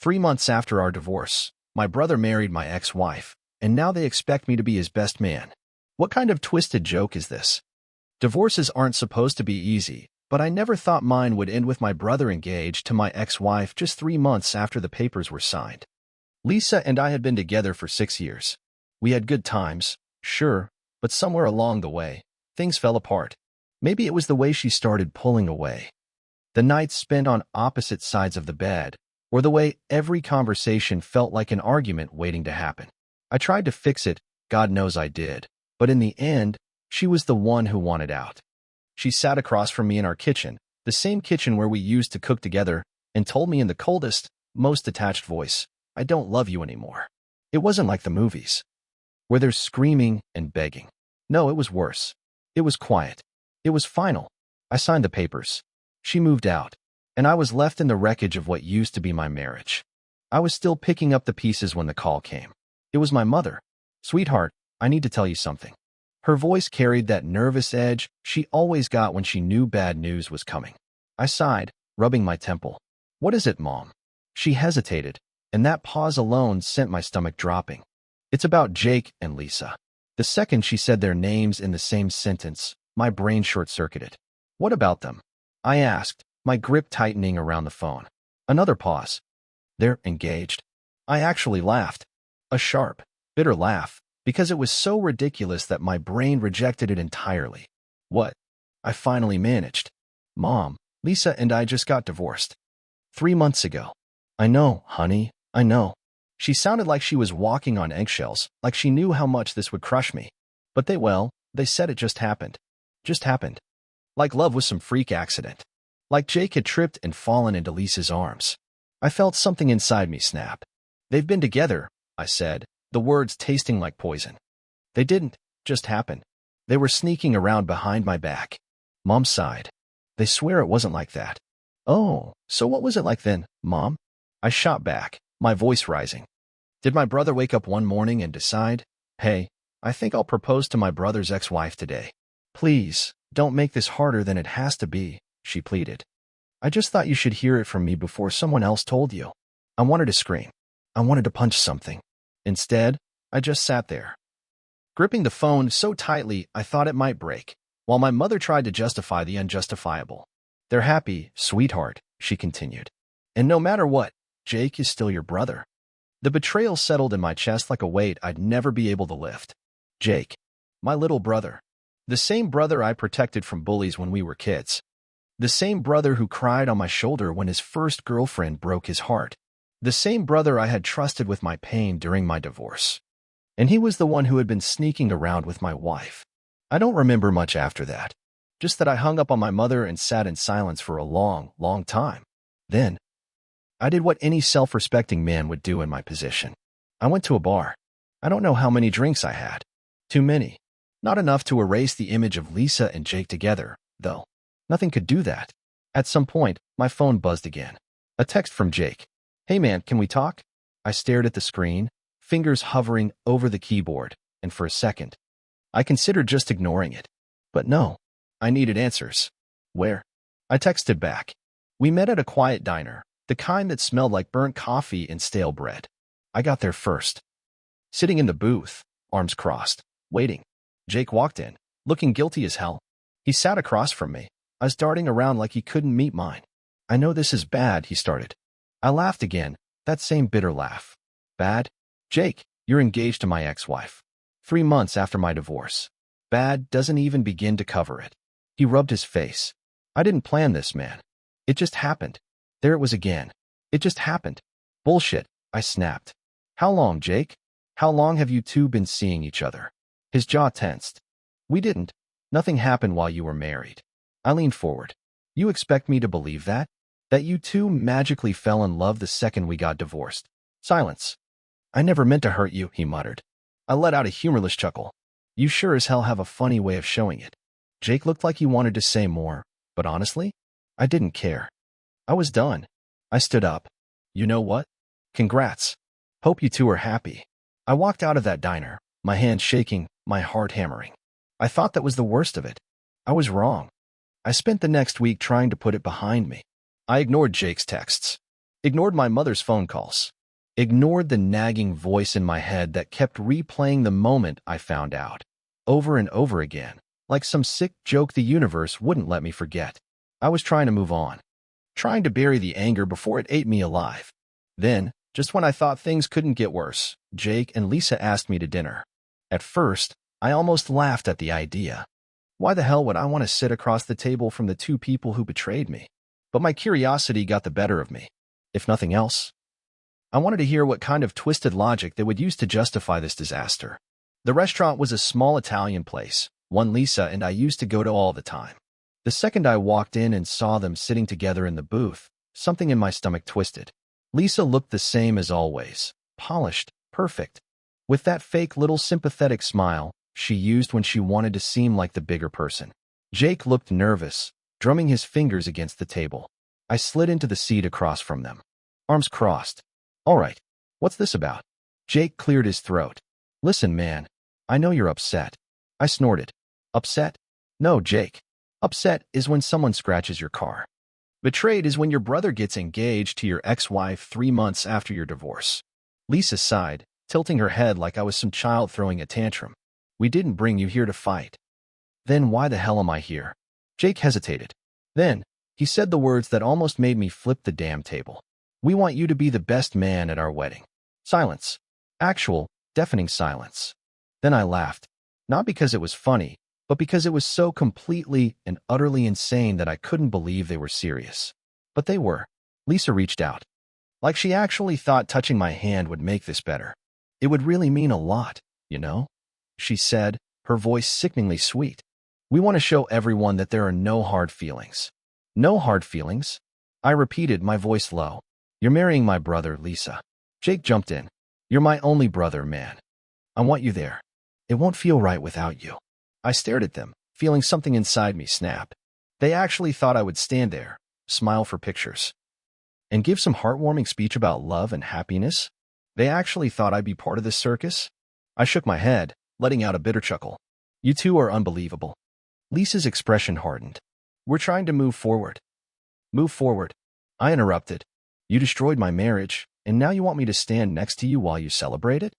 3 months after our divorce, my brother married my ex-wife, and now they expect me to be his best man. What kind of twisted joke is this? Divorces aren't supposed to be easy, but I never thought mine would end with my brother engaged to my ex-wife just 3 months after the papers were signed. Lisa and I had been together for 6 years. We had good times, sure, but somewhere along the way, things fell apart. Maybe it was the way she started pulling away. The nights spent on opposite sides of the bed, or the way every conversation felt like an argument waiting to happen. I tried to fix it, God knows I did, but in the end, she was the one who wanted out. She sat across from me in our kitchen, the same kitchen where we used to cook together, and told me in the coldest, most detached voice, "I don't love you anymore." It wasn't like the movies, where there's screaming and begging. No, it was worse. It was quiet. It was final. I signed the papers. She moved out, and I was left in the wreckage of what used to be my marriage. I was still picking up the pieces when the call came. It was my mother. "Sweetheart, I need to tell you something." Her voice carried that nervous edge she always got when she knew bad news was coming. I sighed, rubbing my temple. "What is it, Mom?" She hesitated, and that pause alone sent my stomach dropping. "It's about Jake and Lisa." The second she said their names in the same sentence, my brain short-circuited. "What about them?" I asked, my grip tightening around the phone. Another pause. "They're engaged." I actually laughed. A sharp, bitter laugh, because it was so ridiculous that my brain rejected it entirely. "What?" I finally managed. "Mom, Lisa and I just got divorced. 3 months ago." "I know, honey, I know." She sounded like she was walking on eggshells, like she knew how much this would crush me. But they said it just happened. Just happened. Like love was some freak accident. Like Jake had tripped and fallen into Lisa's arms. I felt something inside me snap. "They've been together," I said, the words tasting like poison. "They didn't just happen. They were sneaking around behind my back." Mom sighed. "They swear it wasn't like that." "Oh, so what was it like then, Mom?" I shot back, my voice rising. "Did my brother wake up one morning and decide, 'Hey, I think I'll propose to my brother's ex-wife today'?" "Please, don't make this harder than it has to be," she pleaded. "I just thought you should hear it from me before someone else told you." I wanted to scream. I wanted to punch something. Instead, I just sat there, gripping the phone so tightly I thought it might break, while my mother tried to justify the unjustifiable. "They're happy, sweetheart," she continued. "And no matter what, Jake is still your brother." The betrayal settled in my chest like a weight I'd never be able to lift. Jake. My little brother. The same brother I protected from bullies when we were kids. The same brother who cried on my shoulder when his first girlfriend broke his heart. The same brother I had trusted with my pain during my divorce. And he was the one who had been sneaking around with my wife. I don't remember much after that. Just that I hung up on my mother and sat in silence for a long, long time. Then, I did what any self-respecting man would do in my position. I went to a bar. I don't know how many drinks I had. Too many. Not enough to erase the image of Lisa and Jake together, though. Nothing could do that. At some point, my phone buzzed again. A text from Jake. "Hey man, can we talk?" I stared at the screen, fingers hovering over the keyboard, and for a second, I considered just ignoring it. But no, I needed answers. "Where?" I texted back. "We met at a quiet diner, the kind that smelled like burnt coffee and stale bread." I got there first. Sitting in the booth, arms crossed, waiting, Jake walked in, looking guilty as hell. He sat across from me, eyes darting around like he couldn't meet mine. "I know this is bad," he started. I laughed again, that same bitter laugh. "Bad? Jake, you're engaged to my ex-wife. 3 months after my divorce. Bad doesn't even begin to cover it." He rubbed his face. "I didn't plan this, man. It just happened." There it was again. "It just happened." "Bullshit," I snapped. "How long, Jake? How long have you two been seeing each other?" His jaw tensed. "We didn't. Nothing happened while you were married." I leaned forward. "You expect me to believe that? That you two magically fell in love the second we got divorced?" Silence. "I never meant to hurt you," he muttered. I let out a humorless chuckle. "You sure as hell have a funny way of showing it." Jake looked like he wanted to say more, but honestly, I didn't care. I was done. I stood up. "You know what? Congrats. Hope you two are happy." I walked out of that diner, my hands shaking, my heart hammering. I thought that was the worst of it. I was wrong. I spent the next week trying to put it behind me. I ignored Jake's texts. Ignored my mother's phone calls. Ignored the nagging voice in my head that kept replaying the moment I found out. Over and over again, like some sick joke the universe wouldn't let me forget. I was trying to move on. Trying to bury the anger before it ate me alive. Then, just when I thought things couldn't get worse, Jake and Lisa asked me to dinner. At first, I almost laughed at the idea. Why the hell would I want to sit across the table from the two people who betrayed me? But my curiosity got the better of me. If nothing else, I wanted to hear what kind of twisted logic they would use to justify this disaster. The restaurant was a small Italian place, one Lisa and I used to go to all the time. The second I walked in and saw them sitting together in the booth, something in my stomach twisted. Lisa looked the same as always, polished, perfect, with that fake little sympathetic smile she used when she wanted to seem like the bigger person. Jake looked nervous, drumming his fingers against the table. I slid into the seat across from them. Arms crossed. All right, what's this about? Jake cleared his throat. Listen, man, I know you're upset. I snorted. Upset? No, Jake. Upset is when someone scratches your car. Betrayed is when your brother gets engaged to your ex-wife 3 months after your divorce. Lisa sighed, tilting her head like I was some child throwing a tantrum. We didn't bring you here to fight. Then why the hell am I here? Jake hesitated. Then, he said the words that almost made me flip the damn table. We want you to be the best man at our wedding. Silence. Actual, deafening silence. Then I laughed. Not because it was funny, but because it was so completely and utterly insane that I couldn't believe they were serious. But they were. Lisa reached out. Like she actually thought touching my hand would make this better. It would really mean a lot, you know? She said, her voice sickeningly sweet. We want to show everyone that there are no hard feelings. No hard feelings? I repeated, my voice low. You're marrying my brother, Lisa. Jake jumped in. You're my only brother, man. I want you there. It won't feel right without you. I stared at them, feeling something inside me snap. They actually thought I would stand there, smile for pictures, and give some heartwarming speech about love and happiness. They actually thought I'd be part of this circus. I shook my head, letting out a bitter chuckle. You two are unbelievable. Lisa's expression hardened. We're trying to move forward. Move forward. I interrupted. You destroyed my marriage, and now you want me to stand next to you while you celebrate it?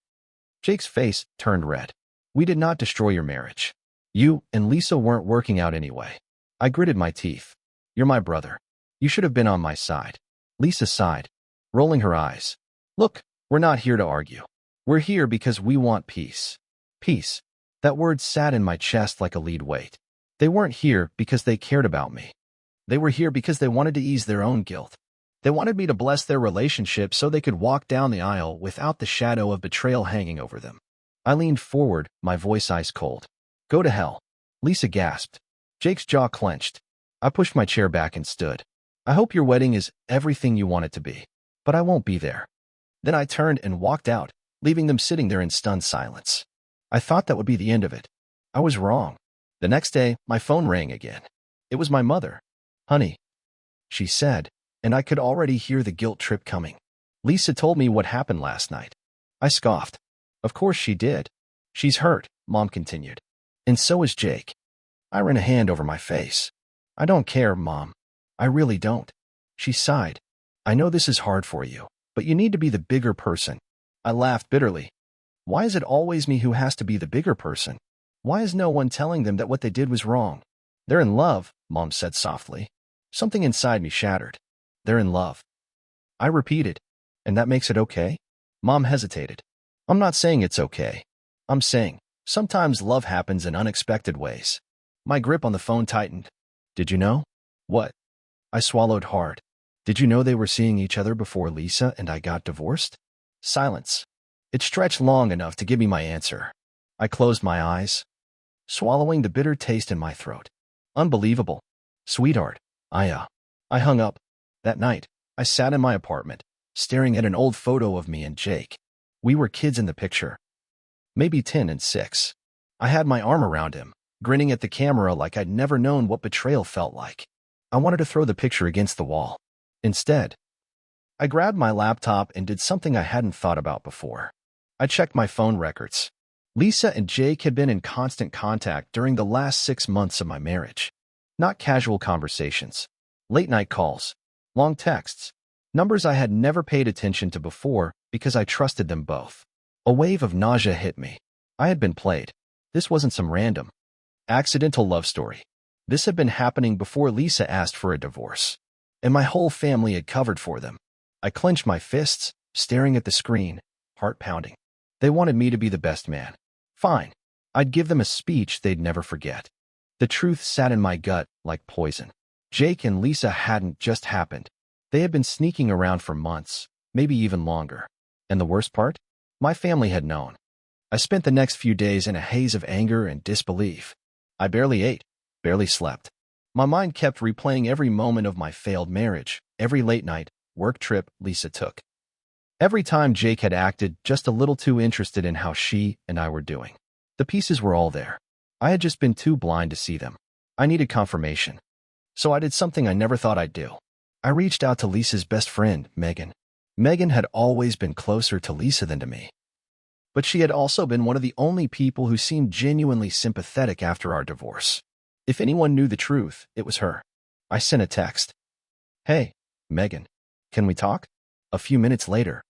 Jake's face turned red. We did not destroy your marriage. You and Lisa weren't working out anyway. I gritted my teeth. You're my brother. You should have been on my side. Lisa sighed, rolling her eyes. Look, we're not here to argue. We're here because we want peace. Peace. That word sat in my chest like a lead weight. They weren't here because they cared about me. They were here because they wanted to ease their own guilt. They wanted me to bless their relationship so they could walk down the aisle without the shadow of betrayal hanging over them. I leaned forward, my voice ice cold. Go to hell. Lisa gasped. Jake's jaw clenched. I pushed my chair back and stood. I hope your wedding is everything you want it to be, but I won't be there. Then I turned and walked out, leaving them sitting there in stunned silence. I thought that would be the end of it. I was wrong. The next day, my phone rang again. It was my mother. Honey, she said, and I could already hear the guilt trip coming. Lisa told me what happened last night. I scoffed. Of course she did. She's hurt, Mom continued. And so is Jake. I ran a hand over my face. I don't care, Mom. I really don't. She sighed. I know this is hard for you, but you need to be the bigger person. I laughed bitterly. Why is it always me who has to be the bigger person? Why is no one telling them that what they did was wrong? They're in love, Mom said softly. Something inside me shattered. They're in love. I repeated. And that makes it okay? Mom hesitated. I'm not saying it's okay. I'm saying, sometimes love happens in unexpected ways. My grip on the phone tightened. Did you know? What? I swallowed hard. Did you know they were seeing each other before Lisa and I got divorced? Silence. It stretched long enough to give me my answer. I closed my eyes, swallowing the bitter taste in my throat. Unbelievable. Sweetheart. I hung up. That night, I sat in my apartment, staring at an old photo of me and Jake. We were kids in the picture. Maybe 10 and 6. I had my arm around him, grinning at the camera like I'd never known what betrayal felt like. I wanted to throw the picture against the wall. Instead, I grabbed my laptop and did something I hadn't thought about before. I checked my phone records. Lisa and Jake had been in constant contact during the last 6 months of my marriage. Not casual conversations, late-night calls, long texts. Numbers I had never paid attention to before because I trusted them both. A wave of nausea hit me. I had been played. This wasn't some random, accidental love story. This had been happening before Lisa asked for a divorce, and my whole family had covered for them. I clenched my fists, staring at the screen, heart pounding. They wanted me to be the best man. Fine. I'd give them a speech they'd never forget. The truth sat in my gut like poison. Jake and Lisa hadn't just happened. They had been sneaking around for months, maybe even longer. And the worst part? My family had known. I spent the next few days in a haze of anger and disbelief. I barely ate, barely slept. My mind kept replaying every moment of my failed marriage, every late night, work trip Lisa took. Every time Jake had acted just a little too interested in how she and I were doing. The pieces were all there. I had just been too blind to see them. I needed confirmation. So I did something I never thought I'd do. I reached out to Lisa's best friend, Megan. Megan had always been closer to Lisa than to me. But she had also been one of the only people who seemed genuinely sympathetic after our divorce. If anyone knew the truth, it was her. I sent a text. "Hey, Megan, can we talk?" A few minutes later,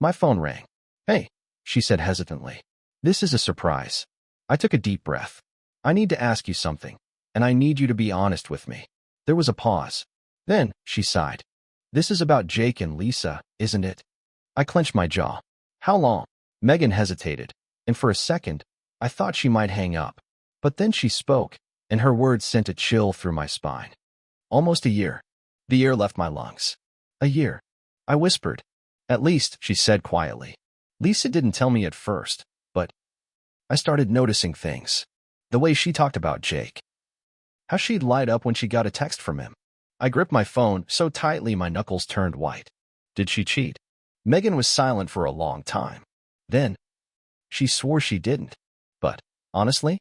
my phone rang. "Hey," she said hesitantly. "This is a surprise." I took a deep breath. "I need to ask you something, and I need you to be honest with me." There was a pause. Then, she sighed. "This is about Jake and Lisa, isn't it?" I clenched my jaw. "How long?" Megan hesitated, and for a second, I thought she might hang up. But then she spoke, and her words sent a chill through my spine. "Almost a year." The air left my lungs. "A year," I whispered. "At least," she said quietly. "Lisa didn't tell me at first, but I started noticing things. The way she talked about Jake. How she'd light up when she got a text from him. I gripped my phone so tightly my knuckles turned white. Did she cheat? Megan was silent for a long time. Then, she swore she didn't. But, honestly,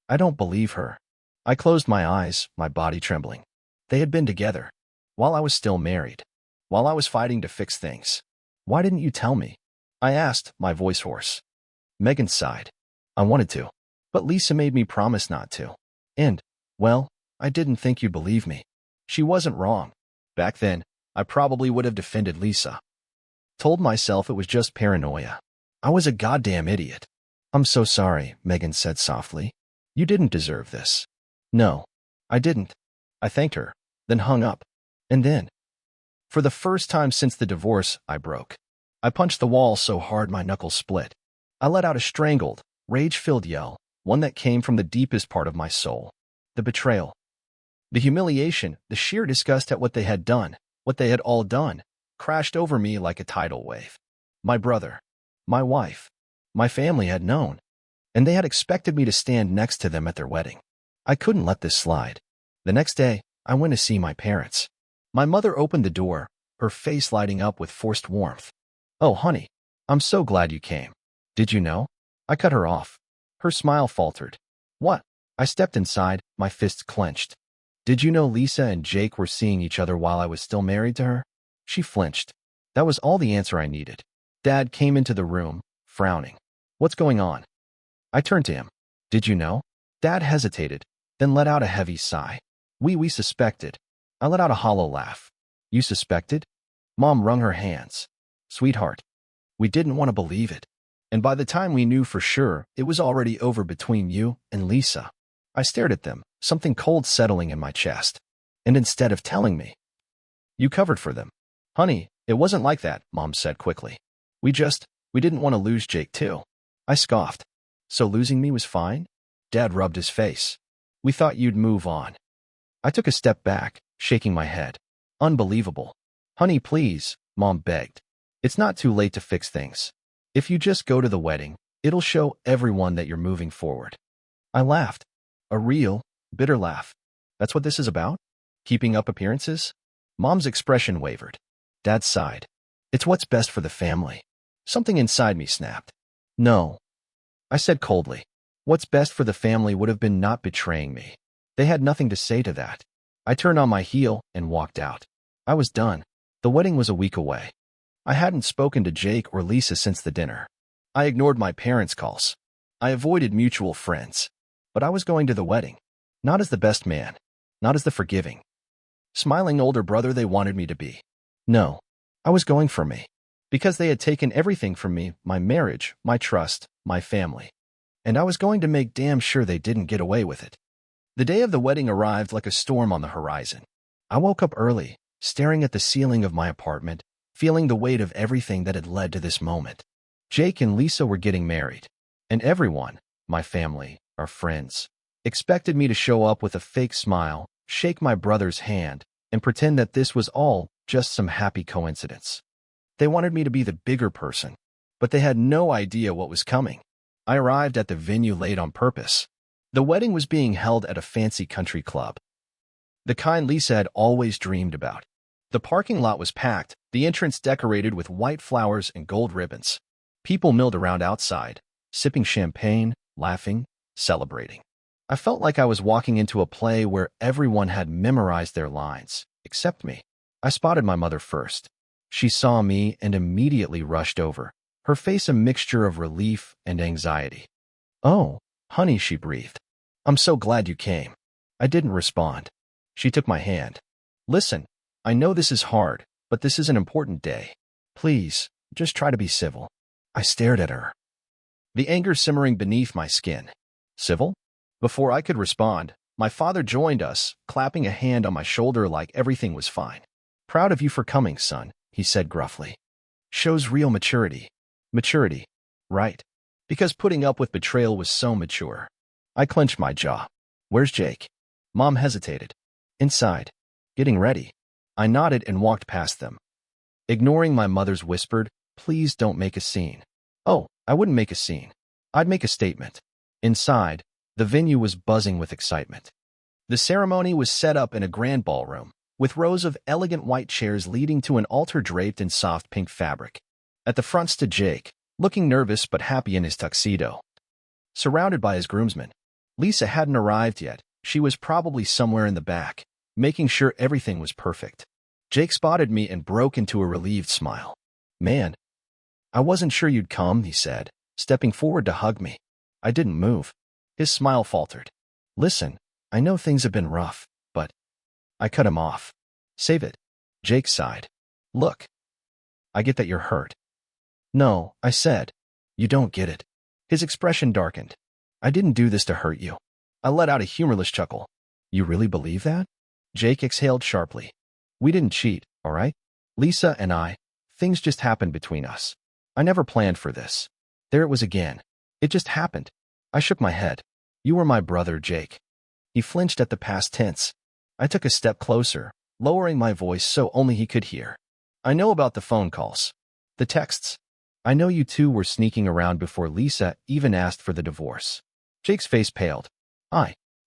I don't believe her. I closed my eyes, my body trembling. They had been together. While I was still married. While I was fighting to fix things. "Why didn't you tell me?" I asked, my voice hoarse. Megan sighed. "I wanted to. But Lisa made me promise not to. And, well, I didn't think you'd believe me." She wasn't wrong. Back then, I probably would have defended Lisa. Told myself it was just paranoia. I was a goddamn idiot. "I'm so sorry," Megan said softly. "You didn't deserve this." "No, I didn't." I thanked her, then hung up. And then, for the first time since the divorce, I broke. I punched the wall so hard my knuckles split. I let out a strangled, rage-filled yell, one that came from the deepest part of my soul. The betrayal. The humiliation, the sheer disgust at what they had done, what they had all done, crashed over me like a tidal wave. My brother, my wife, my family had known, and they had expected me to stand next to them at their wedding. I couldn't let this slide. The next day, I went to see my parents. My mother opened the door, her face lighting up with forced warmth. "Oh, honey, I'm so glad you came. Did you know?" I cut her off. Her smile faltered. "What?" I stepped inside, my fists clenched. "Did you know Lisa and Jake were seeing each other while I was still married to her?" She flinched. That was all the answer I needed. Dad came into the room, frowning. "What's going on?" I turned to him. "Did you know?" Dad hesitated, then let out a heavy sigh. We suspected." I let out a hollow laugh. "You suspected?" Mom wrung her hands. "Sweetheart, we didn't want to believe it. And by the time we knew for sure, it was already over between you and Lisa." I stared at them, something cold settling in my chest. "And instead of telling me, you covered for them." "Honey, it wasn't like that," Mom said quickly. We didn't want to lose Jake too." I scoffed. "So losing me was fine?" Dad rubbed his face. "We thought you'd move on." I took a step back, shaking my head. "Unbelievable." "Honey, please," Mom begged. "It's not too late to fix things. If you just go to the wedding, it'll show everyone that you're moving forward." I laughed. A real, bitter laugh. "That's what this is about? Keeping up appearances?" Mom's expression wavered. Dad sighed. "It's what's best for the family." Something inside me snapped. "No," I said coldly. "What's best for the family would have been not betraying me." They had nothing to say to that. I turned on my heel and walked out. I was done. The wedding was a week away. I hadn't spoken to Jake or Lisa since the dinner. I ignored my parents' calls. I avoided mutual friends. But I was going to the wedding. Not as the best man. Not as the forgiving, smiling older brother they wanted me to be. No. I was going for me. Because they had taken everything from me, my marriage, my trust, my family. And I was going to make damn sure they didn't get away with it. The day of the wedding arrived like a storm on the horizon. I woke up early, staring at the ceiling of my apartment, feeling the weight of everything that had led to this moment. Jake and Lisa were getting married, and everyone, my family, our friends, expected me to show up with a fake smile, shake my brother's hand, and pretend that this was all just some happy coincidence. They wanted me to be the bigger person, but they had no idea what was coming. I arrived at the venue late on purpose. The wedding was being held at a fancy country club, the kind Lisa had always dreamed about. The parking lot was packed, the entrance decorated with white flowers and gold ribbons. People milled around outside, sipping champagne, laughing, celebrating. I felt like I was walking into a play where everyone had memorized their lines, except me. I spotted my mother first. She saw me and immediately rushed over, her face a mixture of relief and anxiety. "Oh, honey," she breathed. "I'm so glad you came." I didn't respond. She took my hand. "Listen, I know this is hard, but this is an important day. Please, just try to be civil." I stared at her, the anger simmering beneath my skin. Civil? Before I could respond, my father joined us, clapping a hand on my shoulder like everything was fine. "Proud of you for coming, son," he said gruffly. "Shows real maturity." Maturity, right? Because putting up with betrayal was so mature. I clenched my jaw. "Where's Jake?" Mom hesitated. "Inside. Getting ready." I nodded and walked past them. Ignoring my mother's whispered, "Please don't make a scene." Oh, I wouldn't make a scene. I'd make a statement. Inside, the venue was buzzing with excitement. The ceremony was set up in a grand ballroom, with rows of elegant white chairs leading to an altar draped in soft pink fabric. At the front stood Jake, looking nervous but happy in his tuxedo, surrounded by his groomsmen. Lisa hadn't arrived yet. She was probably somewhere in the back, making sure everything was perfect. Jake spotted me and broke into a relieved smile. "Man, I wasn't sure you'd come," he said, stepping forward to hug me. I didn't move. His smile faltered. "Listen, I know things have been rough, but—" I cut him off. "Save it." Jake sighed. "Look, I get that you're hurt." "No," I said. "You don't get it." His expression darkened. "I didn't do this to hurt you." I let out a humorless chuckle. "You really believe that?" Jake exhaled sharply. "We didn't cheat, all right? Lisa and I, things just happened between us. I never planned for this." There it was again. It just happened. I shook my head. "You were my brother, Jake." He flinched at the past tense. I took a step closer, lowering my voice so only he could hear. "I know about the phone calls. The texts. I know you two were sneaking around before Lisa even asked for the divorce." Jake's face paled.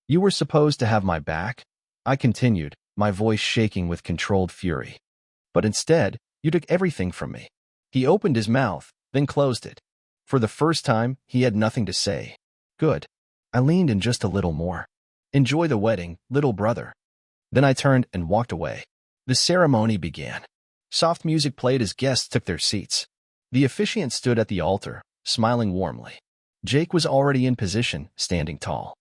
You were supposed to have my back," I continued, my voice shaking with controlled fury. "But instead, you took everything from me." He opened his mouth, then closed it. For the first time, he had nothing to say. "Good." I leaned in just a little more. "Enjoy the wedding, little brother." Then I turned and walked away. The ceremony began. Soft music played as guests took their seats. The officiant stood at the altar, smiling warmly. Jake was already in position, standing tall,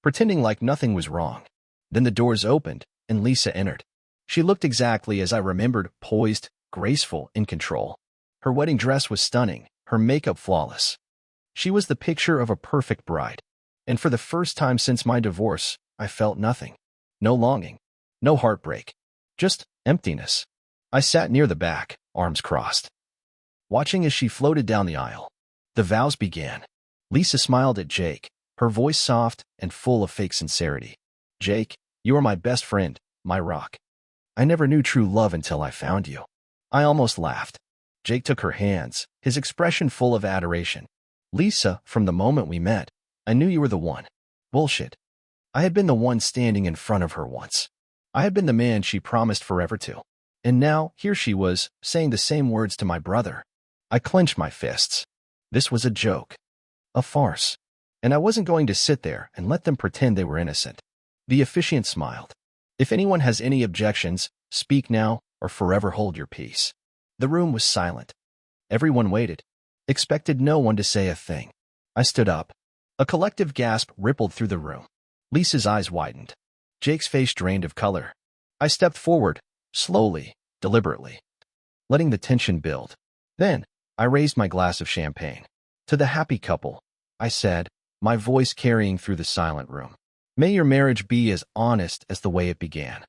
pretending like nothing was wrong. Then the doors opened, and Lisa entered. She looked exactly as I remembered, poised, graceful, in control. Her wedding dress was stunning, her makeup flawless. She was the picture of a perfect bride. And for the first time since my divorce, I felt nothing. No longing. No heartbreak. Just emptiness. I sat near the back, arms crossed, watching as she floated down the aisle. The vows began. Lisa smiled at Jake, her voice soft and full of fake sincerity. "Jake, you are my best friend, my rock. I never knew true love until I found you." I almost laughed. Jake took her hands, his expression full of adoration. "Lisa, from the moment we met, I knew you were the one." Bullshit. I had been the one standing in front of her once. I had been the man she promised forever to. And now, here she was, saying the same words to my brother. I clenched my fists. This was a joke. A farce. And I wasn't going to sit there and let them pretend they were innocent. The officiant smiled. "If anyone has any objections, speak now or forever hold your peace." The room was silent. Everyone waited, expected no one to say a thing. I stood up. A collective gasp rippled through the room. Lisa's eyes widened. Jake's face drained of color. I stepped forward, slowly, deliberately. letting the tension build. Then, I raised my glass of champagne. To the happy couple, I said, my voice carrying through the silent room. May your marriage be as honest as the way it began.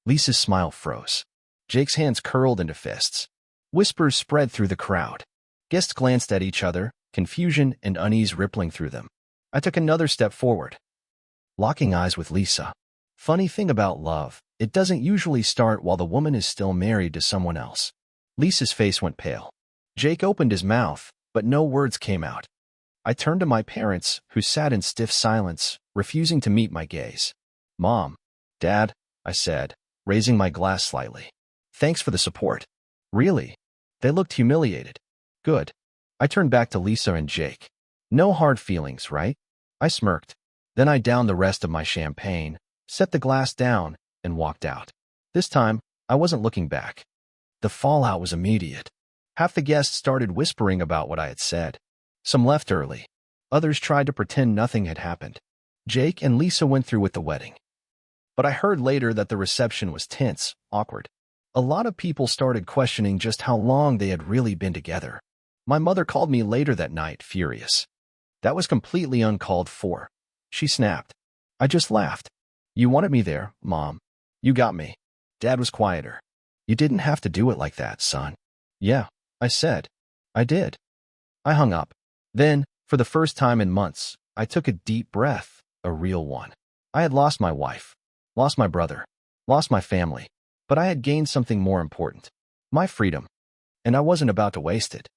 Lisa's smile froze. Jake's hands curled into fists. Whispers spread through the crowd. Guests glanced at each other, confusion and unease rippling through them. I took another step forward, locking eyes with Lisa. Funny thing about love, it doesn't usually start while the woman is still married to someone else. Lisa's face went pale. Jake opened his mouth, but no words came out. I turned to my parents, who sat in stiff silence, refusing to meet my gaze. Mom, Dad, I said, raising my glass slightly. Thanks for the support. Really? They looked humiliated. Good. I turned back to Lisa and Jake. No hard feelings, right? I smirked. Then I downed the rest of my champagne, set the glass down, and walked out. This time, I wasn't looking back. The fallout was immediate. Half the guests started whispering about what I had said. Some left early. Others tried to pretend nothing had happened. Jake and Lisa went through with the wedding. But I heard later that the reception was tense, awkward. A lot of people started questioning just how long they had really been together. My mother called me later that night, furious. That was completely uncalled for. She snapped. I just laughed. You wanted me there, Mom. You got me. Dad was quieter. You didn't have to do it like that, son. Yeah, I said. I did. I hung up. Then, for the first time in months, I took a deep breath, a real one. I had lost my wife, lost my brother, lost my family, but I had gained something more important, my freedom, and I wasn't about to waste it.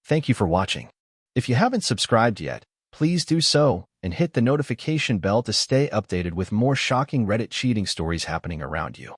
Thank you for watching. If you haven't subscribed yet, please do so and hit the notification bell to stay updated with more shocking Reddit cheating stories happening around you.